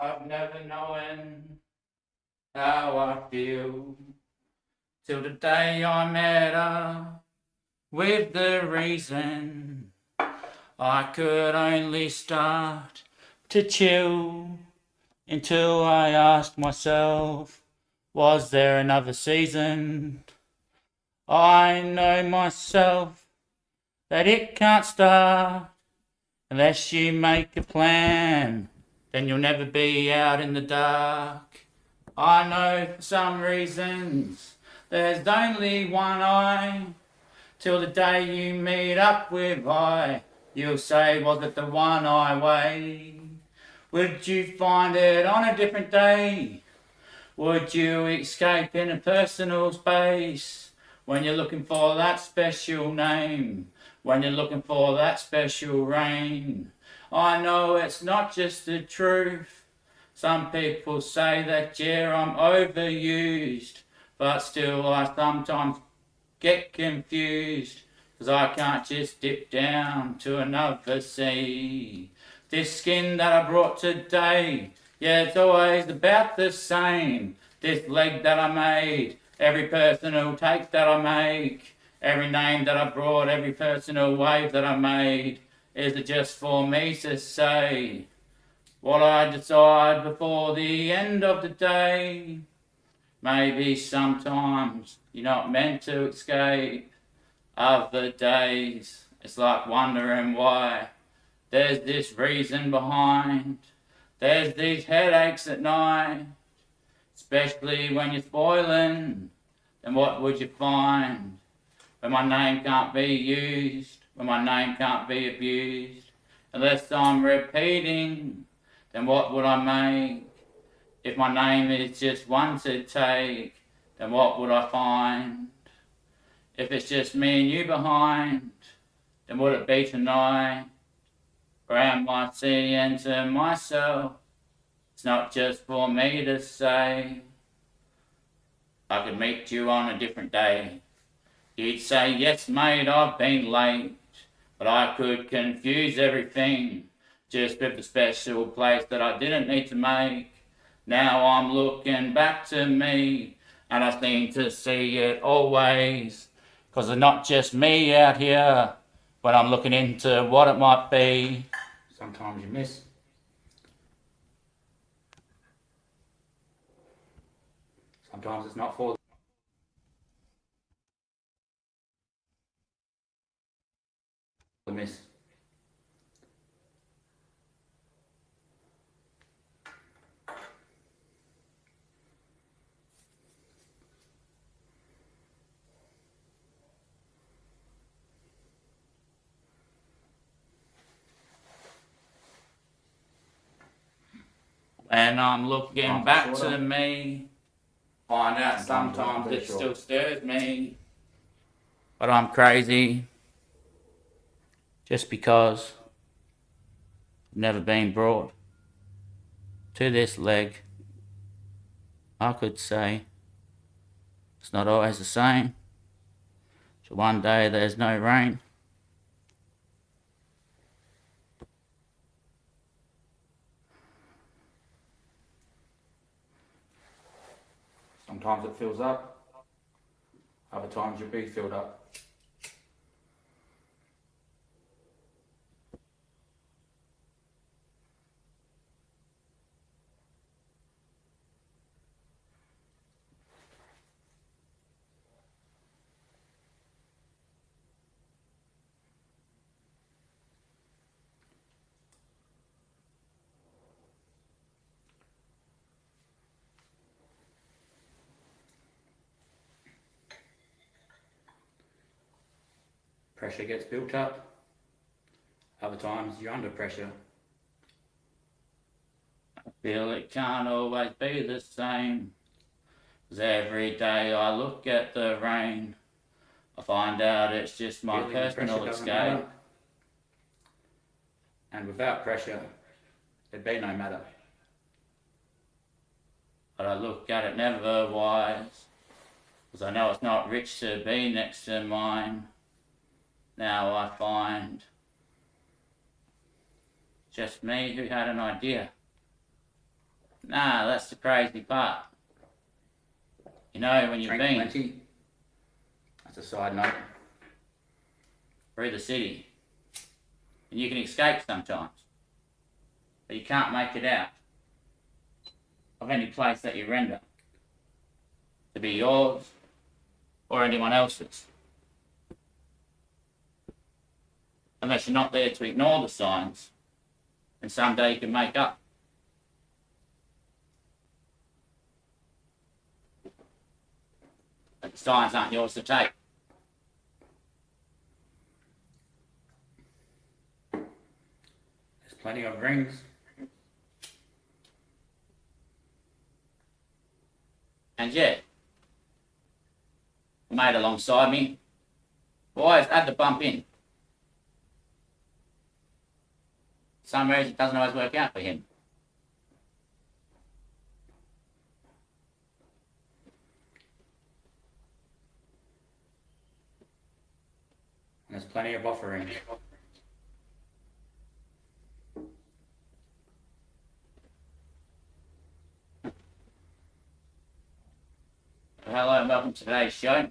I've never known how I feel till the day I met her with the reason I could only start to chill until I asked myself, was there another season? I know myself that it can't start unless you make a plan, then you'll never be out in the dark. I know for some reasons there's only one eye. Till the day you meet up with I, you'll say, was it the one eye way? Would you find it on a different day? Would you escape in a personal space when you're looking for that special name? When you're looking for that special rain? I know it's not just the truth. Some people say that, yeah, I'm overused, but still I sometimes get confused, 'cause I can't just dip down to another sea. This skin that I brought today, yeah, it's always about the same. This leg that I made, every personal take that I make, every name that I brought, every personal wave that I made, is it just for me to say what I decide before the end of the day? Maybe sometimes you're not meant to escape other days. It's like wondering why. There's this reason behind. There's these headaches at night. Especially when you're spoiling. Then what would you find? When my name can't be used. When my name can't be abused. Unless I'm repeating. Then what would I make? If my name is just one to take, then what would I find? If it's just me and you behind, then would it be tonight? Or am I seeing to myself? It's not just for me to say. I could meet you on a different day. You'd say, yes mate, I've been late. But I could confuse everything just with the special place that I didn't need to make. Now I'm looking back to me, and I seem to see it always. 'Cause it's not just me out here when I'm looking into what it might be. Sometimes you miss. Sometimes it's not for the miss. And I'm looking back to me, find out sometimes it still stirs me. But I'm crazy just because I've never been brought to this leg. I could say it's not always the same. So one day there's no rain. Sometimes it fills up, other times you'll be filled up. Pressure gets built up, other times you're under pressure. I feel it can't always be the same, 'cause every day I look at the rain, I find out it's just my personal escape. And without pressure, there'd be no matter. But I look at it never wise, 'cause I know it's not rich to be next to mine. Now I find just me who had an idea. Nah, that's the crazy part. You know, when you've Drink been plenty. That's a side note. through the city, and you can escape sometimes, but you can't make it out of any place that you render to be yours or anyone else's. Unless you're not there to ignore the signs, and someday you can make up. But the signs aren't yours to take. There's plenty of rings. And yet, the mate alongside me always had to bump in. For some reason, it doesn't always work out for him. And there's plenty of offerings. Hello and welcome to today's show.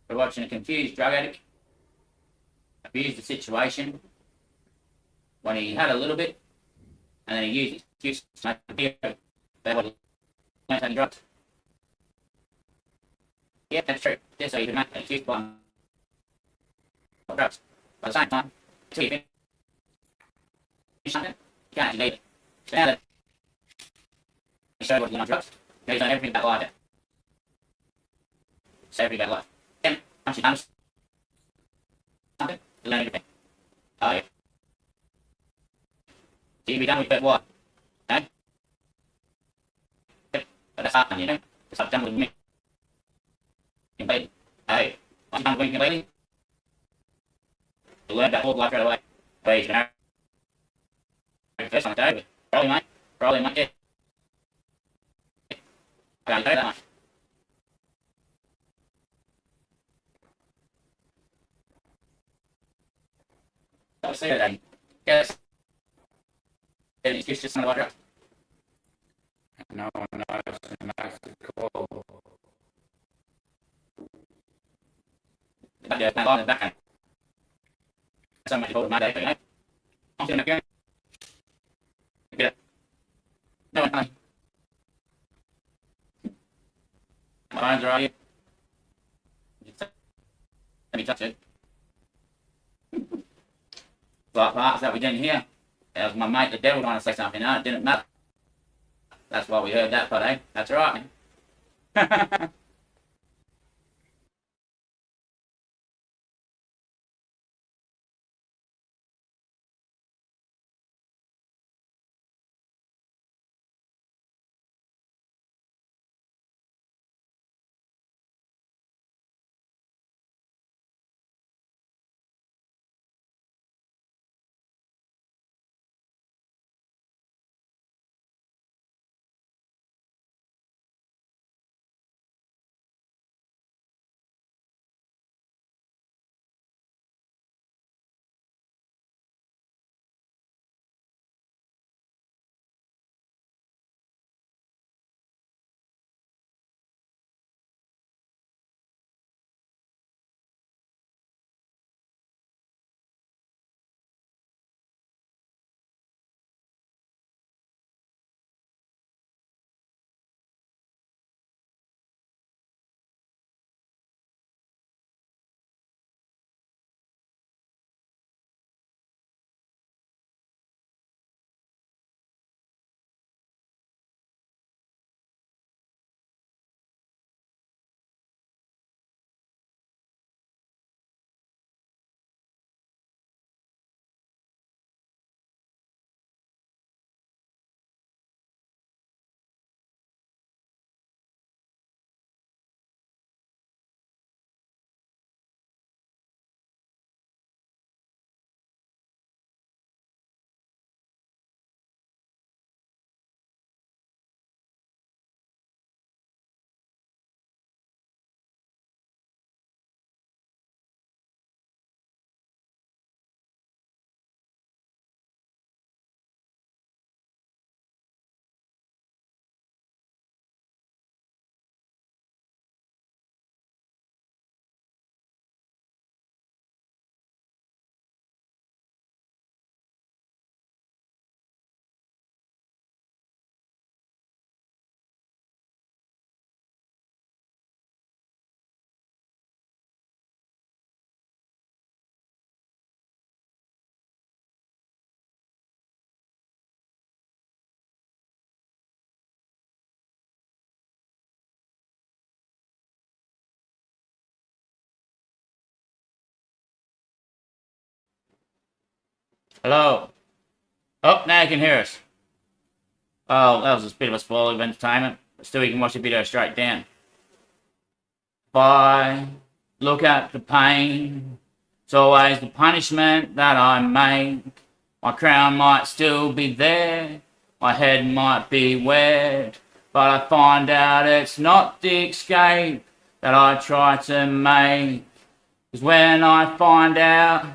We're watching a confused drug addict abuse the situation when he had a little bit, and then he used his excuse to make a video about what he learned taking drugs. Yeah, that's true. Just so you can make an excuse by drugs. But at the same time, until you finish something, you can't actually leave it. So now that he showed what he did on drugs, he's done everything about life. So everything about life. Then, once you've done something, you learn everything. Oh yeah. So you be done with that what? No? But that's hard, you know? It's like done with me. Completely. Hey, once you're done with me completely, you learn that whole life right away. But you know, first time it's over. Probably, mate. Probably, mate. Yeah. I can't tell you that much. I'll see you then. Yes. An excuse just something about drugs. No one knows who makes the call. But there's no line in the background. So much for my day, you know? I'm sitting up here. Get it. No one knows. My lines are right here. Just let me touch it. Like parts that we didn't hear. That was my mate the devil trying to say something. No, it didn't matter. That's why we heard that part, eh? That's right, man. Hello? Oh, now you can hear us. Oh, that was a bit of a spoiler of entertainment. But still, you can watch the video straight down. If I look at the pain, it's always the punishment that I make. My crown might still be there, my head might be wet, but I find out it's not the escape that I try to make. 'Cause when I find out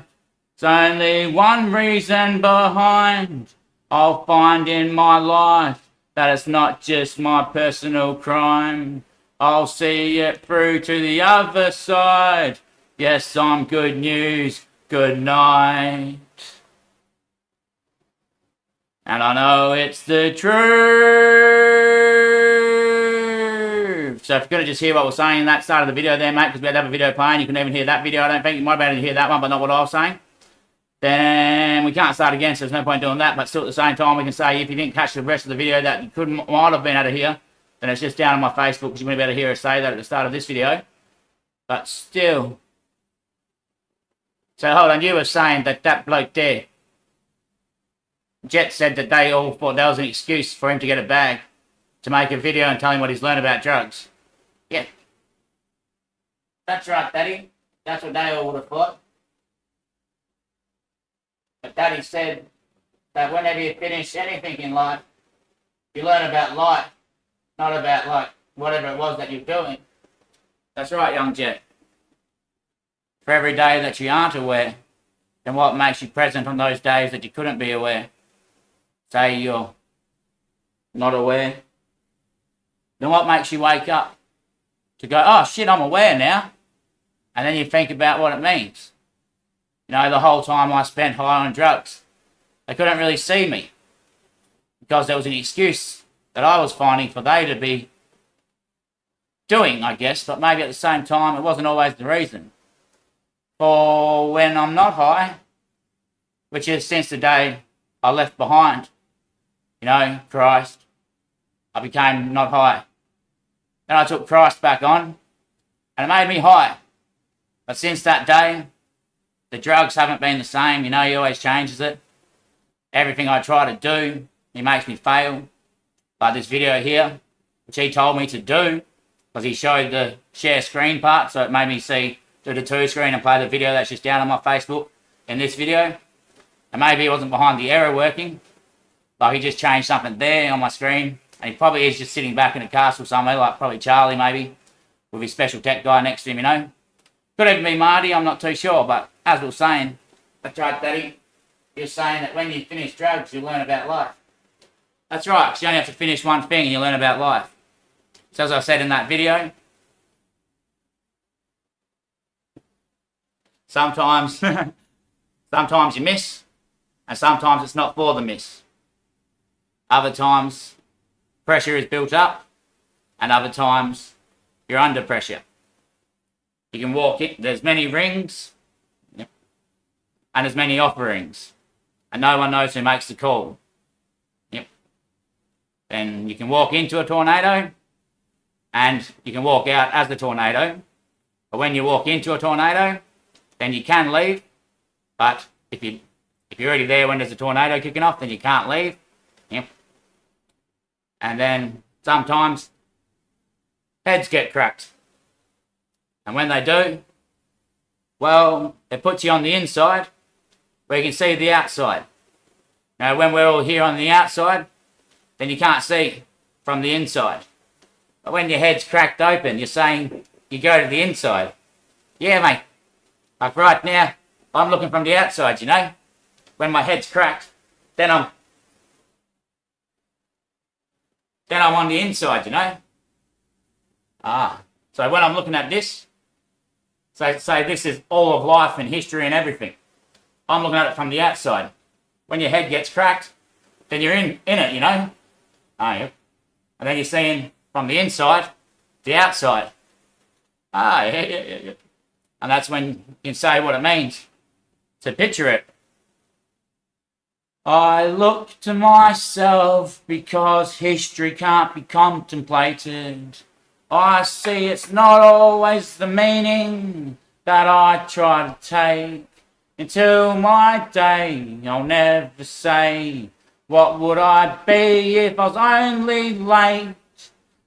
there's only one reason behind, I'll find in my life that it's not just my personal crime. I'll see it through to the other side. Yes, I'm good news. Good night. And I know it's the truth. So if you're going to just hear what I was saying in that start of the video there, mate, because we had to have a video playing, you couldn't even hear that video, I don't think. You might be able to hear that one, but not what I was saying. Then we can't start again, so there's no point doing that. But still at the same time, we can say if you didn't catch the rest of the video that you might have been able to hear, then it's just down on my Facebook, because you're going to be able to hear us say that at the start of this video. But still. So hold on, you were saying that that bloke there, Jet said that they all thought that was an excuse for him to get a bag, to make a video and tell him what he's learned about drugs. Yeah. That's right, Daddy. That's what they all would have thought. But Daddy said that whenever you finish anything in life, you learn about life, not about, like, whatever it was that you're doing. That's right, young Jet. For every day that you aren't aware, then what makes you present on those days that you couldn't be aware? Say you're not aware. Then what makes you wake up to go, oh shit, I'm aware now? And then you think about what it means. You know, the whole time I spent high on drugs, they couldn't really see me, because there was an excuse that I was finding for they to be doing, I guess, but maybe at the same time it wasn't always the reason. For when I'm not high, which is since the day I left behind, you know, Christ, I became not high. Then I took Christ back on, and it made me high. But since that day, the drugs haven't been the same. You know, he always changes it. Everything I try to do, he makes me fail. Like this video here, which he told me to do, because he showed the share screen part, so it made me do the 2 screen and play the video that's just down on my Facebook in this video. And maybe he wasn't behind the error working, but he just changed something there on my screen, and he probably is just sitting back in a castle somewhere, like probably Charlie maybe, with his special tech guy next to him, you know. Could even be Marty, I'm not too sure, but as we were saying, that's right, Daddy, you're saying that when you finish drugs, you learn about life. That's right, because you only have to finish one thing and you learn about life. So as I said in that video, sometimes, sometimes you miss, and sometimes it's not for the miss. Other times, pressure is built up, and other times, you're under pressure. You can walk in, there's many rings, and there's many offerings, and no one knows who makes the call. Then you can walk into a tornado, and you can walk out as the tornado. But when you walk into a tornado, then you can leave. But if you're already there when there's a tornado kicking off, then you can't leave. Yep. And then sometimes heads get cracked. And when they do, well, it puts you on the inside where you can see the outside. Now, when we're all here on the outside, then you can't see from the inside. But when your head's cracked open, you're saying you go to the inside. Yeah, mate. Like right now, I'm looking from the outside, you know. When my head's cracked, then I'm on the inside, you know. So when I'm looking at this, say this is all of life and history and everything. I'm looking at it from the outside. When your head gets cracked, then you're in it, you know. Yeah. And then you're seeing from the inside, the outside. Yeah. And that's when you can say what it means to picture it. I look to myself because history can't be contemplated. I see it's not always the meaning that I try to take. Until my day, I'll never say, what would I be if I was only late?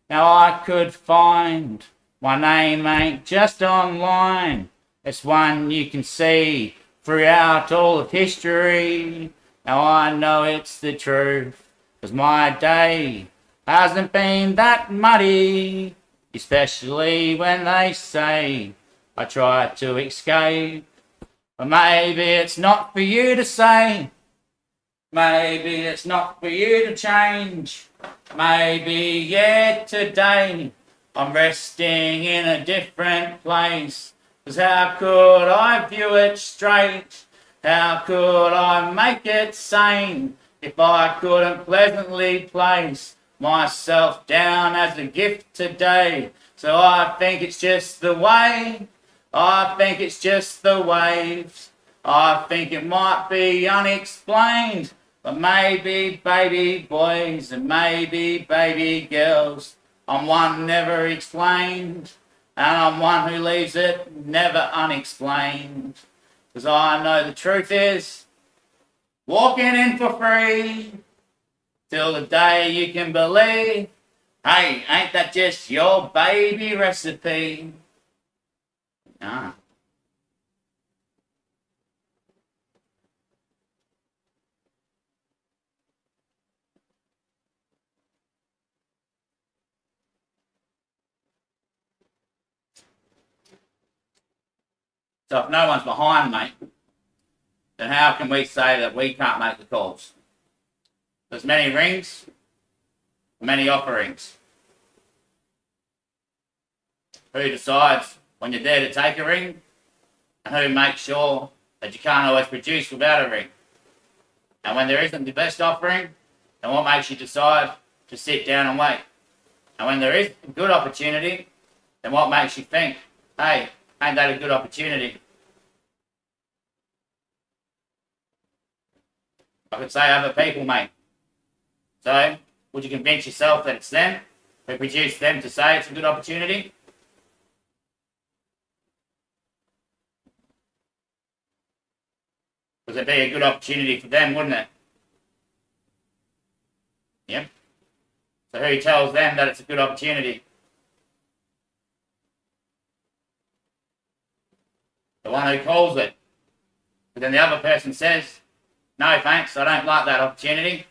Now I could find my name ain't just online, it's one you can see throughout all of history. Now I know it's the truth, 'cause my day hasn't been that muddy, especially when they say I tried to escape. But maybe it's not for you to say. Maybe it's not for you to change. Maybe, yeah, today I'm resting in a different place. 'Cause how could I view it straight? How could I make it sane if I couldn't pleasantly place myself down as a gift today? So I think it's just the way. I think it's just the waves. I think it might be unexplained, but maybe baby boys and maybe baby girls. I'm one never explained, and I'm one who leaves it never unexplained. 'Cause I know the truth is, walking in for free, till the day you can believe. Hey, ain't that just your baby recipe? Ah. So if no one's behind, mate, then how can we say that we can't make the calls? There's many rings, many offerings. Who decides when you're there to take a ring? And who makes sure that you can't always produce without a ring? And when there isn't the best offering, then what makes you decide to sit down and wait? And when there is a good opportunity, then what makes you think, hey, ain't that a good opportunity? I could say other people, mate. So, would you convince yourself that it's them who produced them to say it's a good opportunity? Because it'd be a good opportunity for them, wouldn't it? Yep. So who tells them that it's a good opportunity? The one who calls it. But then the other person says, no thanks, I don't like that opportunity.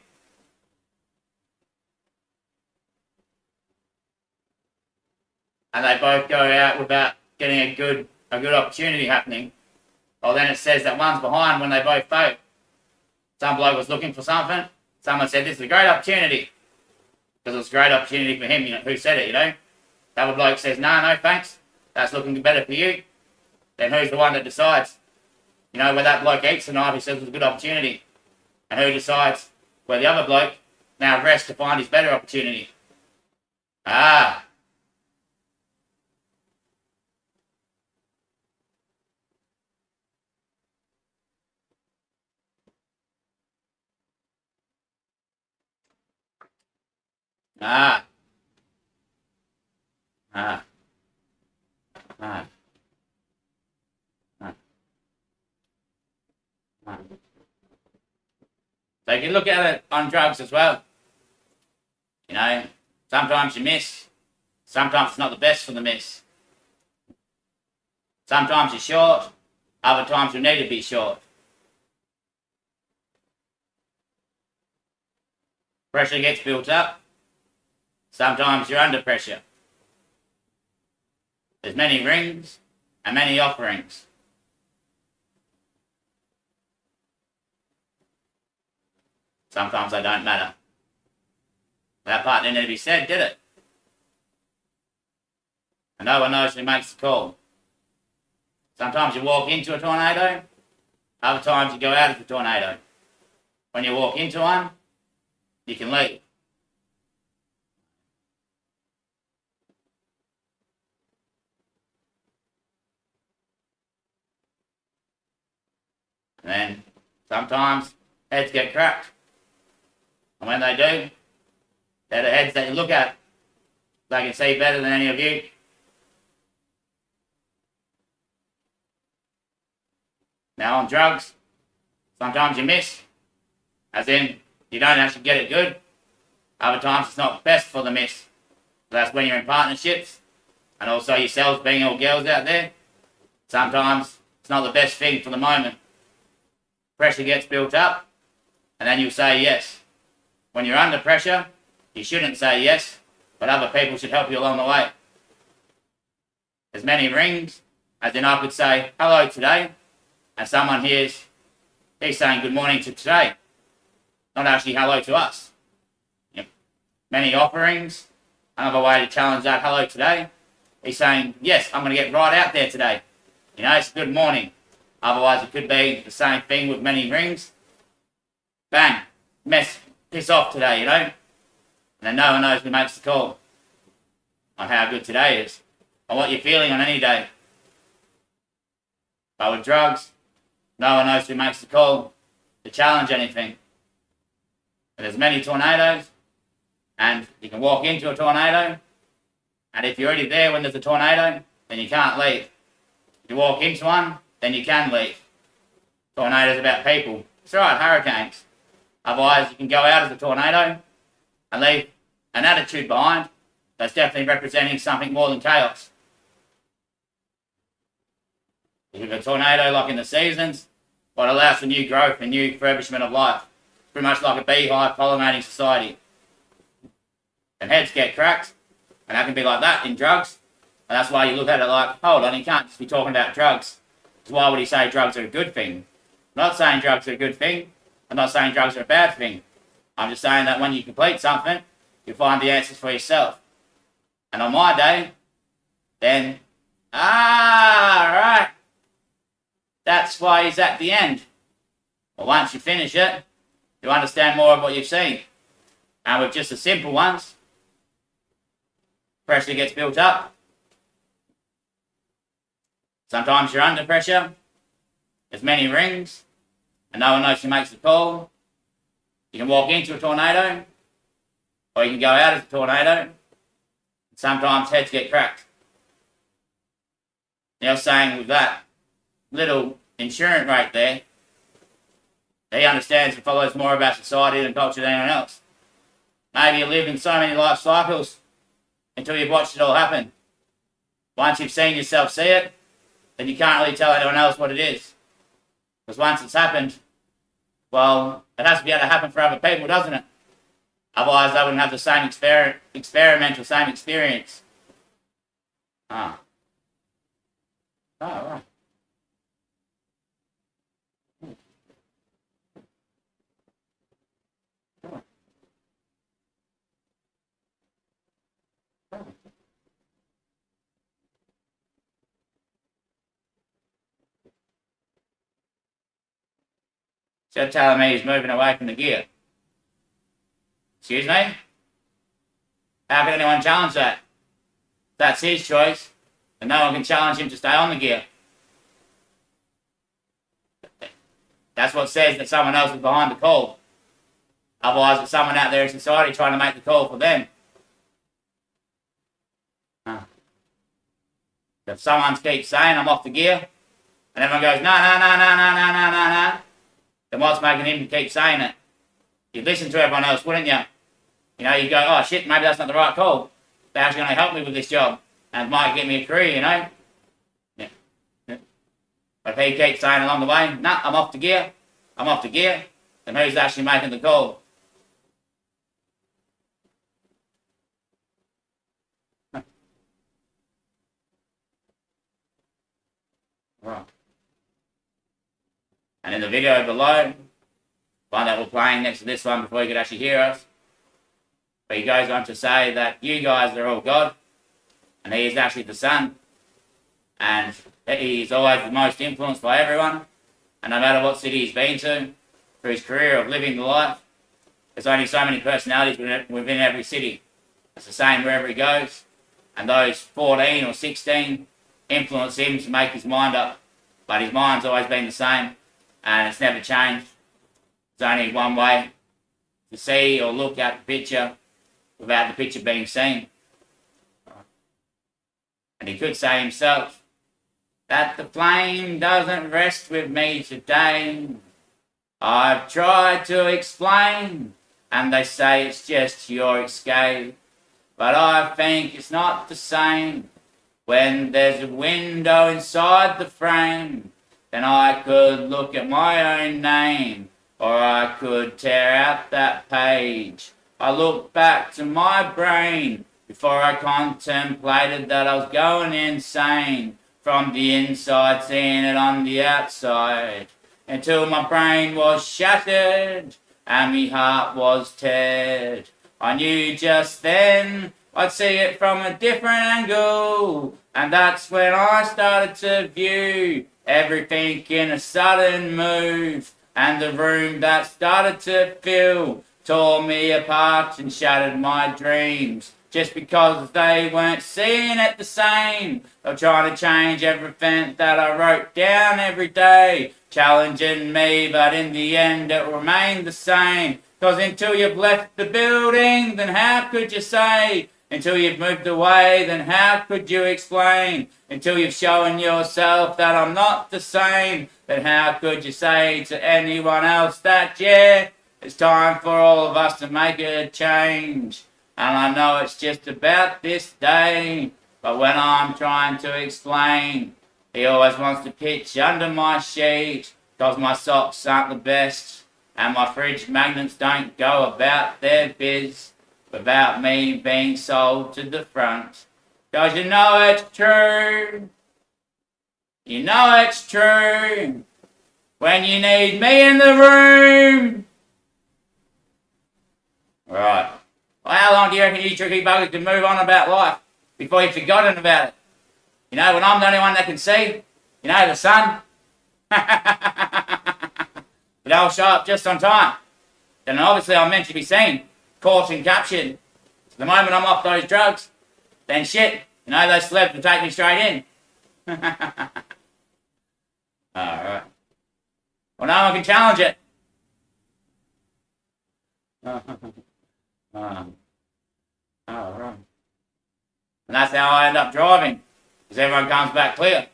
And they both go out without getting a good opportunity happening. Well, then it says that one's behind when they both vote. Some bloke was looking for something. Someone said, this is a great opportunity. Because it was a great opportunity for him, you know, who said it, you know. The other bloke says, no thanks, that's looking better for you. Then who's the one that decides? You know, where that bloke eats tonight, he says it was a good opportunity. And who decides where the other bloke now rests to find his better opportunity? Ah. Ah. Ah. Ah. Ah. Ah. So you can look at it on drugs as well. You know, sometimes you miss. Sometimes it's not the best for the miss. Sometimes you're short. Other times you need to be short. Pressure gets built up. Sometimes you're under pressure. There's many rings and many offerings. Sometimes they don't matter. That part didn't need to be said, did it? And no one knows who makes the call. Sometimes you walk into a tornado, other times you go out of the tornado. When you walk into one, you can leave. And then sometimes heads get cracked. And when they do, they're the heads that you look at. They can see better than any of you. Now on drugs, sometimes you miss, as in you don't actually get it good. Other times it's not best for the miss. That's when you're in partnerships, and also yourselves being all girls out there. Sometimes it's not the best thing for the moment. Pressure gets built up, and then you say yes. When you're under pressure, you shouldn't say yes, but other people should help you along the way. As many rings as in I could say hello today, and someone hears he's saying good morning to today, not actually hello to us. Yep. Many offerings, another way to challenge that hello today, he's saying yes, I'm going to get right out there today. You know, it's good morning. Otherwise it could be the same thing with many rings. Bang, piss off today, you know. And then no one knows who makes the call on how good today is, or what you're feeling on any day. But with drugs, no one knows who makes the call to challenge anything. But there's many tornadoes, and you can walk into a tornado, and if you're already there when there's a tornado, then you can't leave. If you walk into one, then you can leave. Tornadoes about people. It's right, hurricanes. Otherwise, you can go out as a tornado and leave an attitude behind that's definitely representing something more than chaos. If you have a tornado like in the seasons, what allows for new growth and new refurbishment of life. Pretty much like a beehive pollinating society. And heads get cracked, and that can be like that in drugs. And that's why you look at it like, hold on, he can't just be talking about drugs. So why would he say drugs are a good thing? I'm not saying drugs are a good thing. I'm not saying drugs are a bad thing. I'm just saying that when you complete something, you find the answers for yourself. And on my day, then, right. That's why he's at the end. Well, once you finish it, you understand more of what you've seen. And with just the simple ones, pressure gets built up. Sometimes you're under pressure. There's many rings, and no one knows who makes the call. You can walk into a tornado, or you can go out as a tornado. Sometimes heads get cracked. Now saying with that little insurance rate there, he understands and follows more about society and culture than anyone else. Maybe you lived in so many life cycles until you've watched it all happen. Once you've seen yourself see it, then you can't really tell anyone else what it is. Because once it's happened, well, it has to be able to happen for other people, doesn't it? Otherwise, they wouldn't have the same experimental, same experience. Ah. Oh, right. So you're telling me he's moving away from the gear? Excuse me? How can anyone challenge that? That's his choice, and no one can challenge him to stay on the gear. That's what says that someone else is behind the call. Otherwise, it's someone out there in society trying to make the call for them. If someone keeps saying, I'm off the gear, and everyone goes, no, then what's making him keep saying it? You'd listen to everyone else, wouldn't you? You know, you go, oh shit, maybe that's not the right call. They're actually going to help me with this job, and it might get me a career, you know? Yeah. But if he keeps saying along the way, no, I'm off the gear, then who's actually making the call? Right. And in the video below, one that we're playing next to this one before you could actually hear us, but he goes on to say that you guys are all God, and he is actually the Son, and he's always the most influenced by everyone, and no matter what city he's been to, through his career of living the life, there's only so many personalities within every city. It's the same wherever he goes, and those 14 or 16 influence him to make his mind up, but his mind's always been the same, and it's never changed. There's only one way to see or look at the picture without the picture being seen. And he could say himself that the flame doesn't rest with me today. I've tried to explain, and they say it's just your escape. But I think it's not the same. When there's a window inside the frame, then I could look at my own name, or I could tear out that page. I looked back to my brain before I contemplated that I was going insane. From the inside, seeing it on the outside, until my brain was shattered and my heart was teared. I knew just then I'd see it from a different angle, and that's when I started to view everything in a sudden move, and the room that started to fill tore me apart and shattered my dreams. Just because they weren't seeing it the same. They were trying to change everything that I wrote down every day, challenging me, but in the end it remained the same. Cause until you've left the building, then how could you say? Until you've moved away, then how could you explain? Until you've shown yourself that I'm not the same, then how could you say to anyone else that, yeah, it's time for all of us to make a change? And I know it's just about this day, but when I'm trying to explain, he always wants to pitch under my sheet, cause my socks aren't the best, and my fridge magnets don't go about their biz without me being sold to the front. Cause you know it's true, you know it's true, when you need me in the room. Right. Well, how long do you reckon you tricky buggers can move on about life before you've forgotten about it? You know, when I'm the only one that can see, you know, the sun. But I'll show up just on time. Then obviously I'm meant to be seen, caught and captured. So the moment I'm off those drugs, then shit, you know, those celebs will take me straight in. Alright. Well, no one can challenge it. Alright. And that's how I end up driving, because everyone comes back clear.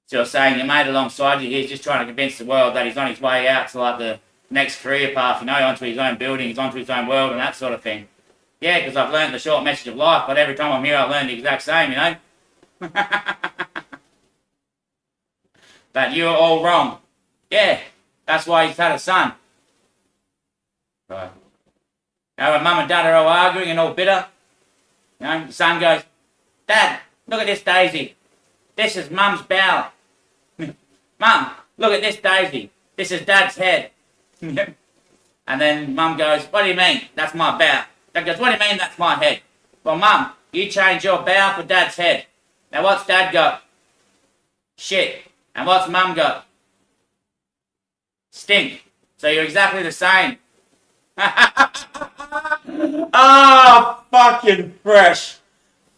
So you're saying your mate alongside you, he's just trying to convince the world that he's on his way out to like the next career path, you know, onto his own building, he's onto his own world and that sort of thing. Yeah, because I've learned the short message of life, but every time I'm here I learn the exact same, you know. That you're all wrong. Yeah, that's why he's had a son. Right. You know, when mum and dad are all arguing and all bitter, you know, the son goes, Dad, look at this daisy. This is mum's bow. Mum, look at this daisy. This is dad's head. And then mum goes, what do you mean? That's my bow. Dad goes, what do you mean that's my head? Well, mum, you change your bow for dad's head. Now what's dad got? Shit. And what's mum got? Stink. So you're exactly the same. Oh, fucking fresh.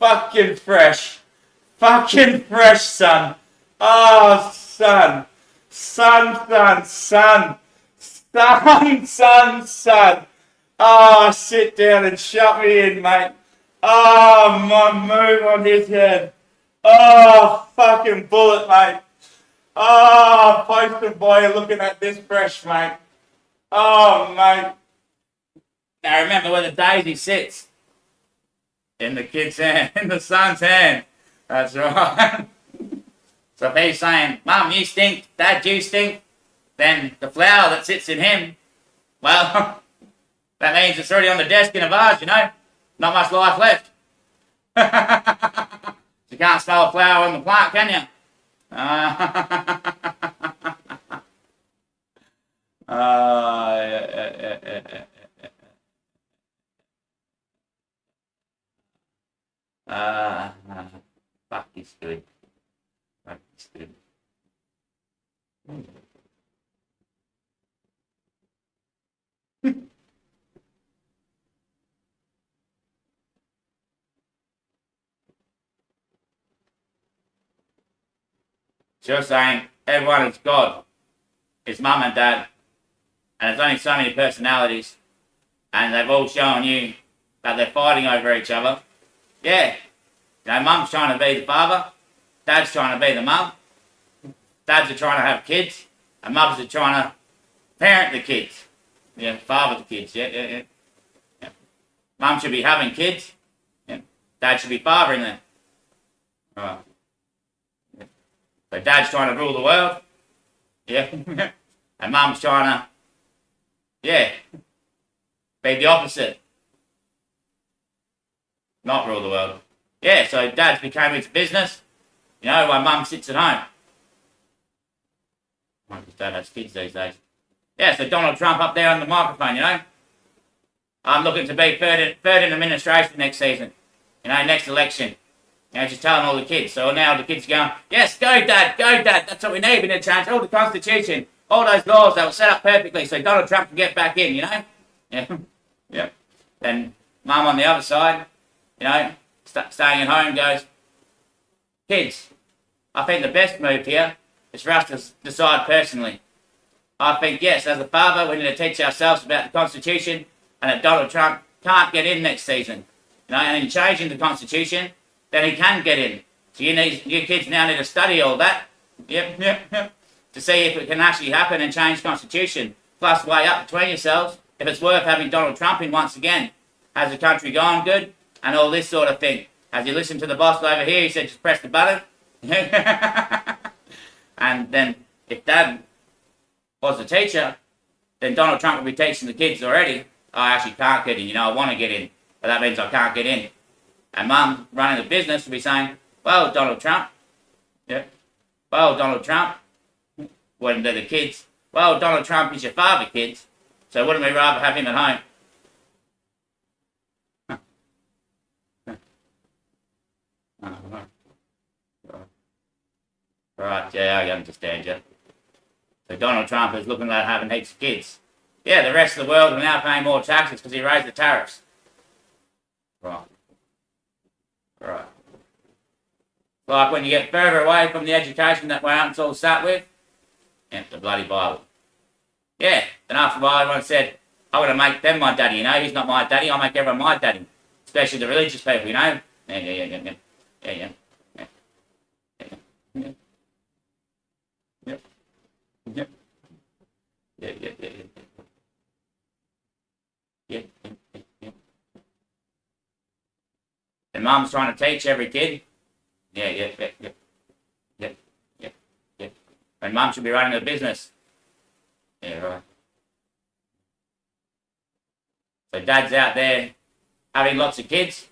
Fucking fresh. Fucking fresh, son. Oh, son. Son. Oh, sit down and shut me in, mate. Oh, my move on his head. Oh, fucking bullet, mate. Oh, poster boy, looking at this fresh, mate. Oh, mate. Now remember where the daisy sits. In the kid's hand, in the son's hand. That's right. So if he's saying, Mum, you stink, Dad, you stink, then the flower that sits in him, well, that means it's already on the desk in a vase, you know. Not much life left. You can't smell a flower on the plant, can you? Fuck is good. Fuck is good. So you're saying everyone is God. It's mum and dad. And there's only so many personalities. And they've all shown you that they're fighting over each other. Yeah. You know, mum's trying to be the father, dad's trying to be the mum, dads are trying to have kids, and mums are trying to parent the kids. Yeah, father the kids. Yeah. Mum should be having kids, yeah. Dad should be fathering them. Right. Yeah. So dad's trying to rule the world, yeah, and mum's trying to, yeah, be the opposite, not rule the world. Yeah, so dad's became his business, you know, while mum sits at home. Because dad has kids these days. Yeah, so Donald Trump up there on the microphone, you know. I'm looking to be third in administration next season, you know, next election. You know, just telling all the kids. So now the kids are going, yes, go dad, that's what we need. We need to change all the constitution, all those laws that were set up perfectly so Donald Trump can get back in, you know. Yeah, yeah. Then mum on the other side, you know, staying at home goes, kids, I think the best move here is for us to decide personally. I think, yes, as a father, we need to teach ourselves about the Constitution and that Donald Trump can't get in next season. You know, and in changing the Constitution, then he can get in. So your kids now need to study all that. Yep. To see if it can actually happen and change the Constitution. Plus, weigh up between yourselves if it's worth having Donald Trump in once again. Has the country gone good? And all this sort of thing. As you listen to the boss over here, he said just press the button. And then if Dad was the teacher, then Donald Trump would be teaching the kids already. I actually can't get in, you know, I want to get in, but that means I can't get in. And Mum, running the business, would be saying, well, Donald Trump, yeah, well, Donald Trump, wouldn't do the kids, well, Donald Trump is your father, kids, so wouldn't we rather have him at home? Right, yeah, I understand you. So Donald Trump is looking at having heaps of kids. Yeah, the rest of the world are now paying more taxes because he raised the tariffs. Right. Like when you get further away from the education that we're all sat with, yeah, the bloody Bible. Yeah, and after a while everyone said, I'm going to make them my daddy, you know, he's not my daddy, I'll make everyone my daddy. Especially the religious people, you know. Yeah. And Mum's trying to teach every kid. Yeah. And Mum should be running the business. Yeah, right. So Dad's out there having lots of kids,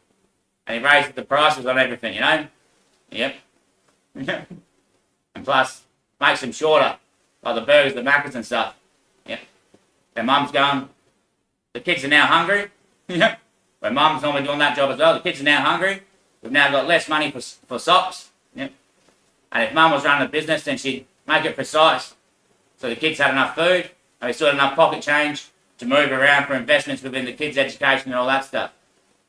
and he raises the prices on everything, you know? Yep. And plus, makes them shorter, like the burgers, the Maccas and stuff. Yep. And Mum's going, the kids are now hungry. Yep. When Mum's normally doing that job as well, the kids are now hungry. We've now got less money for socks. Yep. And if Mum was running a business, then she'd make it precise. So the kids had enough food, and we still had enough pocket change to move around for investments within the kids' education and all that stuff.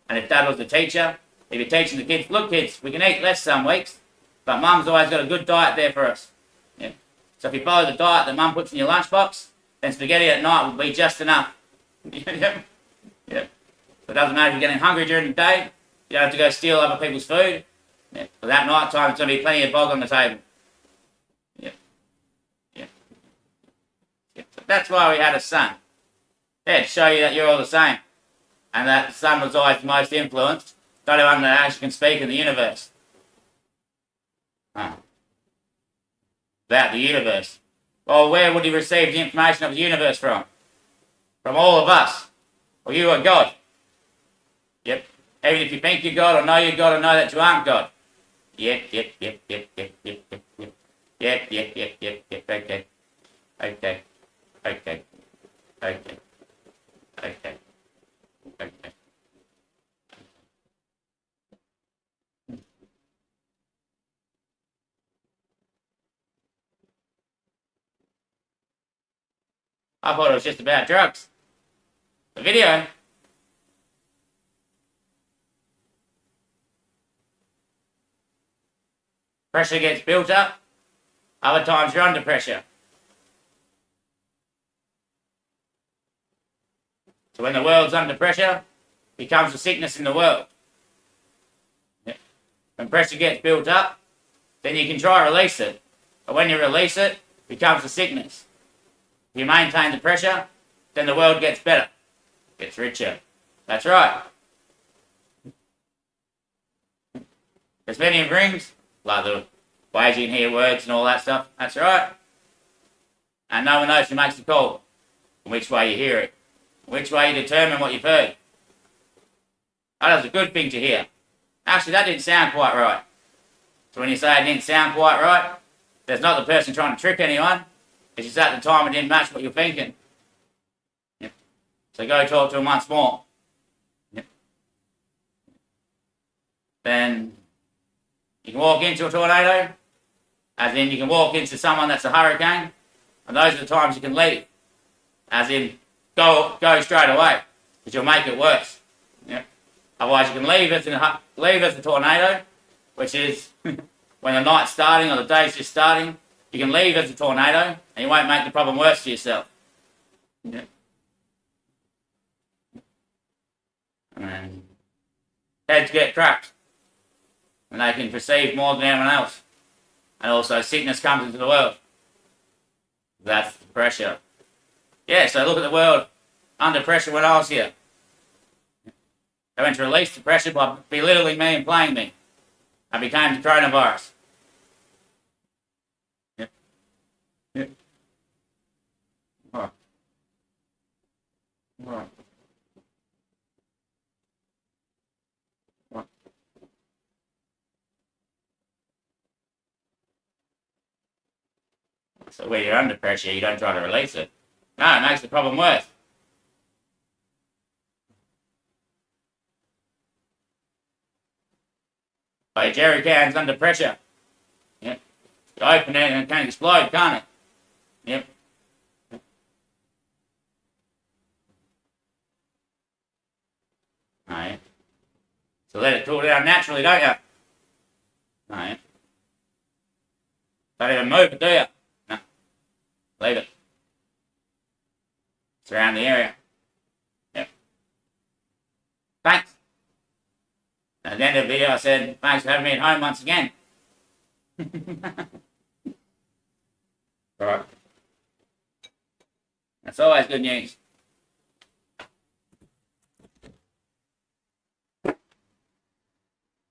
And if Dad was the teacher, he'd be teaching the kids, look kids, we can eat less some weeks, but Mum's always got a good diet there for us. Yeah. So if you follow the diet that Mum puts in your lunchbox, then spaghetti at night will be just enough. Yeah. So it doesn't matter if you're getting hungry during the day, you don't have to go steal other people's food. Yeah. But that night time, it's going to be plenty of bog on the table. Yeah. So that's why we had a son. Yeah, to show you that you're all the same. And that the son was always the most influenced. The only one that actually can speak in the universe. About the universe. Well, where would he receive the information of the universe from? From all of us. Well, you are God. Yep. Even if you think you're God or know you're God or know that you aren't God. Yep. Okay. I thought it was just about drugs. The video. Pressure gets built up. Other times you're under pressure. So when the world's under pressure, becomes a sickness in the world. when pressure gets built up, then you can try to release it. But when you release it, it becomes a sickness. If you maintain the pressure, then the world gets better, gets richer. That's right. There's many rings, like the ways you can hear words and all that stuff. That's right. And no one knows who makes the call, and which way you hear it, which way you determine what you've heard. That was a good thing to hear. Actually, that didn't sound quite right. So when you say it didn't sound quite right, there's not the person trying to trick anyone. It's just at the time it didn't match what you're thinking. Yep. So go talk to him once more. Yep. Then you can walk into a tornado, as in you can walk into someone that's a hurricane, and those are the times you can leave. As in, go straight away, because you'll make it worse. Yep. Otherwise you can leave as a tornado, which is when the night's starting or the day's just starting. You can leave as a tornado, and you won't make the problem worse for yourself. Yep. And heads get cracked, and they can perceive more than anyone else. And also sickness comes into the world. That's the pressure. Yeah, so look at the world under pressure when I was here. They went to release the pressure by belittling me and playing me. I became the coronavirus. Yep. Yep. Right. Right. Right. So when you're under pressure, you don't try to release it. No, it makes the problem worse. Like a jerry can's under pressure. Yep. You open it and it can explode, can't it? Yep. Alright. So let it cool down naturally, don't you? Alright. Don't even move it, do you? No. Leave it. Surround the area. Yep. Thanks. At the end of the video, I said, thanks for having me at home once again. Right. That's always good news.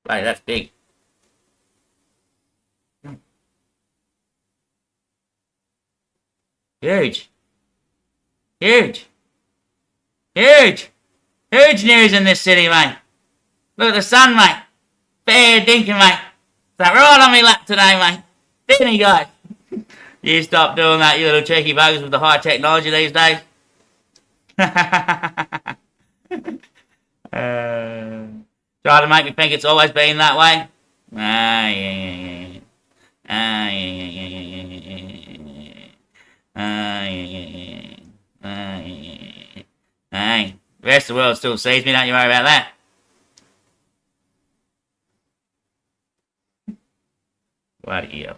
Right, that's big. Huge. Huge. Huge. Huge news in this city, mate. Look at the sun, mate. Fair dinkum, mate. Sat right on me lap today, mate. Didn't he, guys? You stop doing that, you little cheeky buggers with the high technology these days. Try to make me think it's always been that way. Ah, yeah. Ah, yeah. Ah, yeah. Ah, yeah. Hey, the rest of the world still sees me, don't you worry about that. Bloody hell.